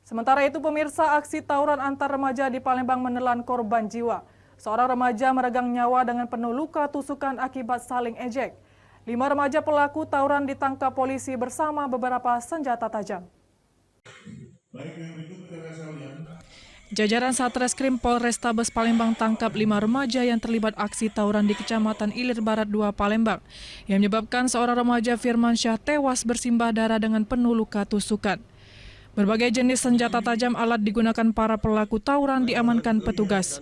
Sementara itu, pemirsa, aksi tawuran antar remaja di Palembang menelan korban jiwa. Seorang remaja meregang nyawa dengan penuh luka tusukan akibat saling ejek. 5 remaja pelaku tawuran ditangkap polisi bersama beberapa senjata tajam. Jajaran Satreskrim Polrestabes Palembang tangkap 5 remaja yang terlibat aksi tawuran di Kecamatan Ilir Barat 2 Palembang, yang menyebabkan seorang remaja Firmansyah tewas bersimbah darah dengan penuh luka tusukan. Berbagai jenis senjata tajam alat digunakan para pelaku tawuran diamankan petugas.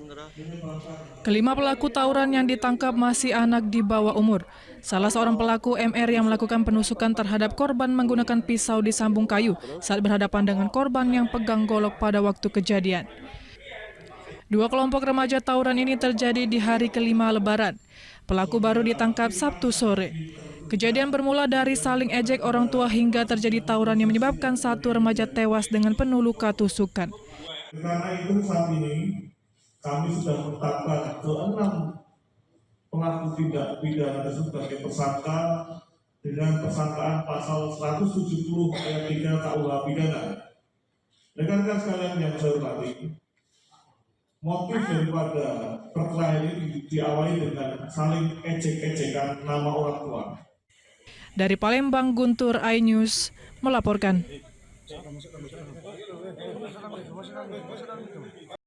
Kelima pelaku tawuran yang ditangkap masih anak di bawah umur. Salah seorang pelaku MR yang melakukan penusukan terhadap korban menggunakan pisau di sambung kayu saat berhadapan dengan korban yang pegang golok pada waktu kejadian. 2 kelompok remaja tawuran ini terjadi di hari kelima Lebaran. Pelaku baru ditangkap Sabtu sore. Kejadian bermula dari saling ejek orang tua hingga terjadi tawuran yang menyebabkan 1 remaja tewas dengan penuh luka tusukan. Karena itu saat ini kami sudah menetapkan ke-6 pelaku tindak pidana tersebut sebagai tersangka dengan persangkaan pasal 170 ayat 3 KUH pidana. Rekan-rekan sekalian yang saya hormati, motif daripada perkelahian ini diawali dengan saling ejek-ejekan nama orang tua. Dari Palembang, Guntur iNews melaporkan.